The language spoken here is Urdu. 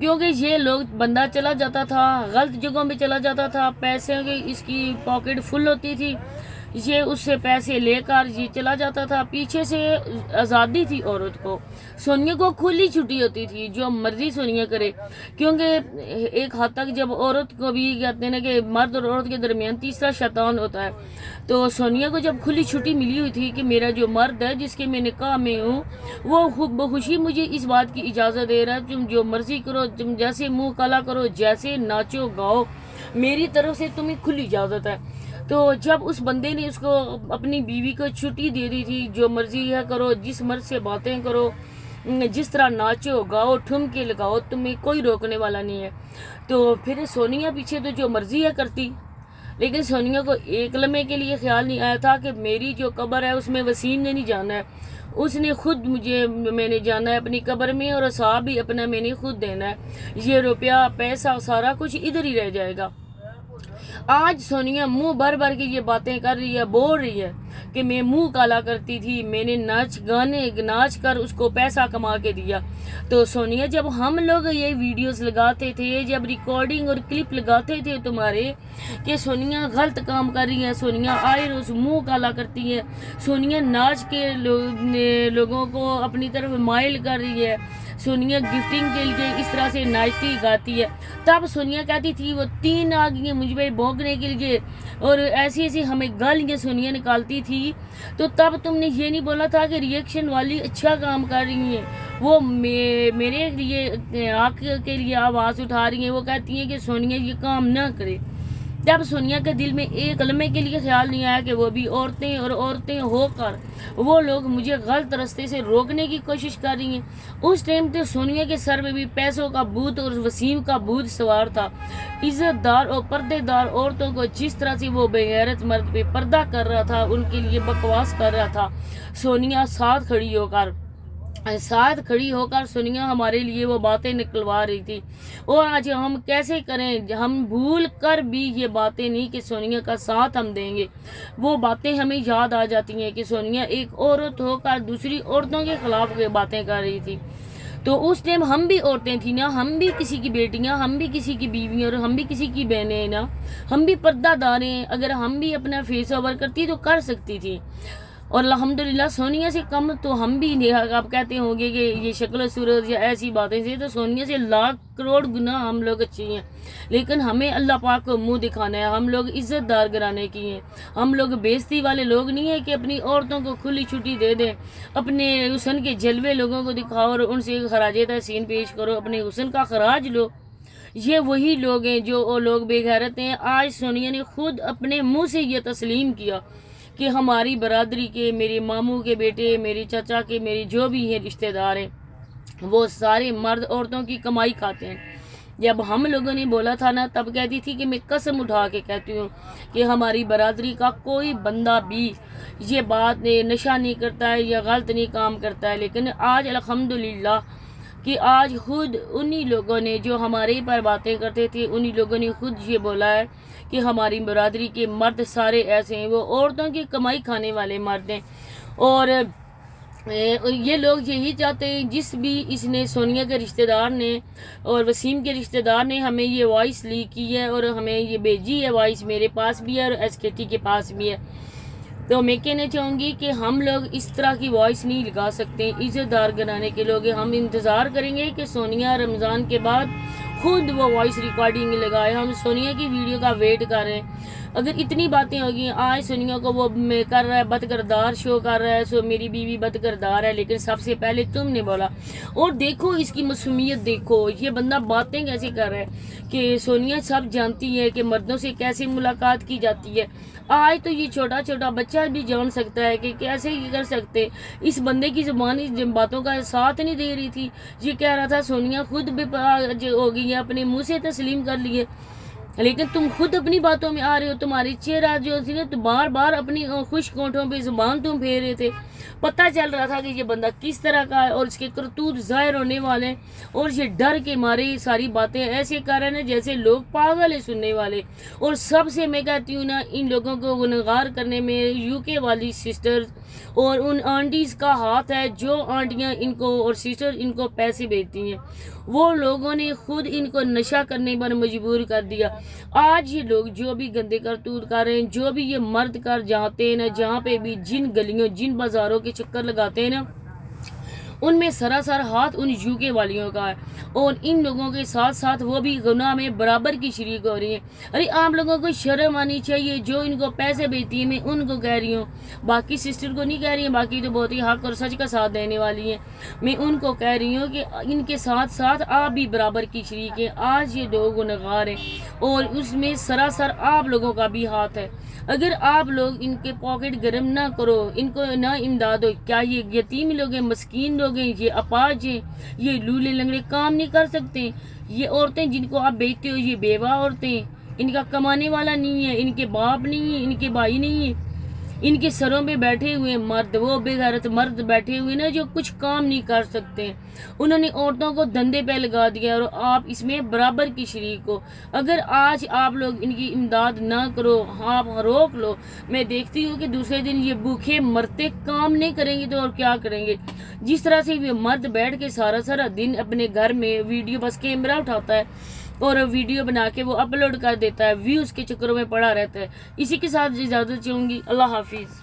کیونکہ یہ لوگ بندہ چلا جاتا تھا، غلط جگہوں پہ چلا جاتا تھا، پیسے کی اس کی پاکٹ فل ہوتی تھی، یہ اس سے پیسے لے کر یہ چلا جاتا تھا۔ پیچھے سے آزادی تھی عورت کو، سونیا کو کھلی چھٹی ہوتی تھی، جو مرضی سونیا کرے، کیونکہ ایک حد تک جب عورت کو بھی کہتے ہیں نا کہ مرد اور عورت کے درمیان تیسرا شیطان ہوتا ہے، تو سونیا کو جب کھلی چھٹی ملی ہوئی تھی کہ میرا جو مرد ہے جس کے میں نکاح میں ہوں وہ بخوشی مجھے اس بات کی اجازت دے رہا ہے، تم جو مرضی کرو، تم جیسے منہ کالا کرو، جیسے ناچو گاؤ، میری طرف سے تمہیں کھلی اجازت ہے۔ تو جب اس بندے نے اس کو اپنی بیوی کو چھٹی دے دی تھی، جو مرضی ہے کرو، جس مرض سے باتیں کرو، جس طرح ناچو گاؤ، ٹھمکے لگاؤ، تمہیں کوئی روکنے والا نہیں ہے، تو پھر سونیا پیچھے تو جو مرضی ہے کرتی۔ لیکن سونیا کو ایک لمحے کے لیے خیال نہیں آیا تھا کہ میری جو قبر ہے اس میں وسیم نے نہیں جانا ہے، اس نے خود میں نے جانا ہے اپنی قبر میں، اور حساب بھی اپنا میں نے خود دینا ہے، یہ روپیہ پیسہ سارا کچھ ادھر ہی رہ جائے گا۔ آج سونیا منہ بھر بھر کے یہ باتیں کر رہی ہے، بول رہی ہے کہ میں منہ کالا کرتی تھی، میں نے ناچ کر اس کو پیسہ کما کے دیا۔ تو سونیا جب ہم لوگ یہ ویڈیوز لگاتے تھے، جب ریکارڈنگ اور کلپ لگاتے تھے تمہارے کہ سونیا غلط کام کر رہی ہے، سونیا آئے روز منہ کالا کرتی ہے، سونیا ناچ کے لوگوں کو اپنی طرف مائل کر رہی ہے، سونیا گفٹنگ کے لیے اس طرح سے ناچتی گاتی ہے، تب سونیا کہتی تھی وہ 3 آ گئی ہیں مجھ پہ بھونکنے کے لیے، اور ایسی ایسی ہمیں گالیاں سونیا نکالتی تھی۔ تو تب تم نے یہ نہیں بولا تھا کہ ریئیکشن والی اچھا کام کر رہی ہیں، وہ میرے لیے حق کے لیے آواز اٹھا رہی ہیں، وہ کہتی ہیں کہ سونیا یہ کام نہ کرے۔ جب سونیا کے دل میں ایک لمحے کے لیے خیال نہیں آیا کہ وہ بھی عورتیں اور عورتیں ہو کر وہ لوگ مجھے غلط راستے سے روکنے کی کوشش کر رہی ہیں، اس ٹائم تو سونیا کے سر میں بھی پیسوں کا بھوت اور وسیم کا بھوت سوار تھا۔ عزت دار اور پردے دار عورتوں کو جس طرح سے وہ بے غیرت مرد پہ پردہ کر رہا تھا، ان کے لیے بکواس کر رہا تھا، سونیا ساتھ کھڑی ہو کر سونیا ہمارے لیے وہ باتیں نکلوا رہی تھی۔ اور آج ہم کیسے کریں، ہم بھول کر بھی یہ باتیں نہیں کہ سونیا کا ساتھ ہم دیں گے، وہ باتیں ہمیں یاد آ جاتی ہیں کہ سونیا ایک عورت ہو کر دوسری عورتوں کے خلاف باتیں کر رہی تھی۔ تو اس ٹائم ہم بھی عورتیں تھیں نا، ہم بھی کسی کی بیٹیاں، ہم بھی کسی کی بیویاں، اور ہم بھی کسی کی بہنیں نا، ہم بھی پردہ دار ہیں، اگر ہم بھی اپنا فیس اوور کرتی تو کر سکتی تھی۔ اور الحمدللہ سونیا سے کم تو ہم بھی نہیں، آپ کہتے ہوں گے کہ یہ شکل و صورت یا ایسی باتیں سے، تو سونیا سے لاکھ کروڑ گنا ہم لوگ اچھی ہیں، لیکن ہمیں اللہ پاک کو منہ دکھانا ہے، ہم لوگ عزت دار گھرانے کی ہیں، ہم لوگ بےزتی والے لوگ نہیں ہیں کہ اپنی عورتوں کو کھلی چھٹی دے دیں، اپنے حسن کے جلوے لوگوں کو دکھاؤ اور ان سے خراج تحسین پیش کرو، اپنے حسن کا خراج لو۔ یہ وہی لوگ ہیں جو لوگ بے غیرت ہیں۔ آج سونیا نے خود اپنے منہ سے یہ تسلیم کیا کہ ہماری برادری کے، میرے ماموں کے بیٹے، میرے چچا کے، میری جو بھی ہیں رشتہ دار ہیں، وہ سارے مرد عورتوں کی کمائی کھاتے ہیں۔ جب ہم لوگوں نے بولا تھا نا، تب کہتی تھی کہ میں قسم اٹھا کے کہتی ہوں کہ ہماری برادری کا کوئی بندہ بھی یہ بات نشہ نہیں کرتا ہے یا غلط نہیں کام کرتا ہے، لیکن آج الحمدللہ کہ آج خود انہی لوگوں نے جو ہمارے پر باتیں کرتے تھے، انہی لوگوں نے خود یہ بولا ہے کہ ہماری برادری کے مرد سارے ایسے ہیں، وہ عورتوں کی کمائی کھانے والے مرد ہیں۔ اور یہ لوگ یہی چاہتے ہیں، جس بھی اس نے سونیا کے رشتہ دار نے اور وسیم کے رشتہ دار نے ہمیں یہ وائس لیک کی ہے اور ہمیں یہ بھیجی ہے وائس، میرے پاس بھی ہے اور SKT کے پاس بھی ہے، تو میں کہنا چاہوں گی کہ ہم لوگ اس طرح کی وائس نہیں لگا سکتے، عزت دار گھرانے کے لوگ ہیں، ہم انتظار کریں گے کہ سونیا رمضان کے بعد خود وہ وائس ریکارڈنگ لگائے، ہم سونیا کی ویڈیو کا ویٹ کر رہے ہیں۔ اگر اتنی باتیں ہوگی، آج سونیا کو وہ کر رہا ہے بد کردار شو کر رہا ہے، سو میری بیوی بد کردار ہے، لیکن سب سے پہلے تم نے بولا۔ اور دیکھو اس کی معصومیت، دیکھو یہ بندہ باتیں کیسے کر رہا ہے کہ سونیا سب جانتی ہے کہ مردوں سے کیسے ملاقات کی جاتی ہے۔ آج تو یہ چھوٹا چھوٹا بچہ بھی جان سکتا ہے کہ کیسے یہ کر سکتے، اس بندے کی زبان جن باتوں کا ساتھ نہیں دے رہی تھی، یہ کہہ رہا تھا سونیا خود بھی ہو گئی ہے، اپنے منہ سے تسلیم کر لیے، لیکن تم خود اپنی باتوں میں آ رہے ہو، تمہاری چہرہ جو تھی نا تو بار بار اپنی خوش کونٹوں پہ زبان تم پھیر رہے تھے۔ پتہ چل رہا تھا کہ یہ بندہ کس طرح کا ہے اور اس کے کرتوت ظاہر ہونے والے ہیں، اور یہ ڈر کے مارے یہ ساری باتیں ایسے کر رہے ہیں جیسے لوگ پاگل ہیں سننے والے۔ اور سب سے میں کہتی ہوں نا، ان لوگوں کو گنہگار کرنے میں یو کے والی سسٹرز اور ان آنٹیز کا ہاتھ ہے، جو آنٹیاں ان کو اور سسٹر ان کو پیسے بھیجتی ہیں، وہ لوگوں نے خود ان کو نشہ کرنے پر مجبور کر دیا۔ آج یہ لوگ جو بھی گندے کرتوت کر رہے ہیں، جو بھی یہ مرد کر جاتے ہیں نا، جہاں پہ بھی جن گلیوں جن بازاروں کے چکر لگاتے ہیں نا، ان میں سراسر ہاتھ ان یو کے والیوں کا ہے، اور ان لوگوں کے ساتھ ساتھ وہ بھی گناہ میں برابر کی شریک ہو رہی ہیں۔ ارے آپ لوگوں کو شرم آنی چاہیے، جو ان کو پیسے بھیجتی ہیں میں ان کو کہہ رہی ہوں، باقی سسٹر کو نہیں کہہ رہی ہیں، باقی تو بہت ہی حق اور سچ کا ساتھ دینے والی ہیں، میں ان کو کہہ رہی ہوں کہ ان کے ساتھ ساتھ آپ بھی برابر کی شریک ہیں۔ آج یہ لوگ گنہگار ہیں اور اس میں سراسر آپ لوگوں کا بھی ہاتھ ہے۔ اگر آپ لوگ ان کے پاکٹ گرم نہ کرو، ان کو نہ امداد ہو، کیا یہ یتیم لوگ ہیں، مسکین لوگ ہیں، یہ اپاہج ہیں، یہ لولے لنگڑے کام نہیں کر سکتے؟ یہ عورتیں جن کو آپ بیچتے ہو یہ بیوہ عورتیں، ان کا کمانے والا نہیں ہے، ان کے باپ نہیں ہیں، ان کے بھائی نہیں ہیں، ان کے سروں پہ بیٹھے ہوئے مرد، وہ بے غیرت مرد بیٹھے ہوئے نا جو کچھ کام نہیں کر سکتے، انہوں نے عورتوں کو دھندے پہ لگا دیا اور آپ اس میں برابر کی شریک ہو۔ اگر آج آپ لوگ ان کی امداد نہ کرو، آپ روک لو، میں دیکھتی ہوں کہ دوسرے دن یہ بھوکے مرتے کام نہیں کریں گے تو اور کیا کریں گے؟ جس طرح سے یہ مرد بیٹھ کے سارا دن اپنے گھر میں ویڈیو بس کیمرہ اٹھاتا ہے اور ویڈیو بنا کے وہ اپلوڈ کر دیتا ہے، ویوز کے چکروں میں پڑا رہتا ہے۔ اسی کے ساتھ اجازت چاہوں گی، اللہ حافظ۔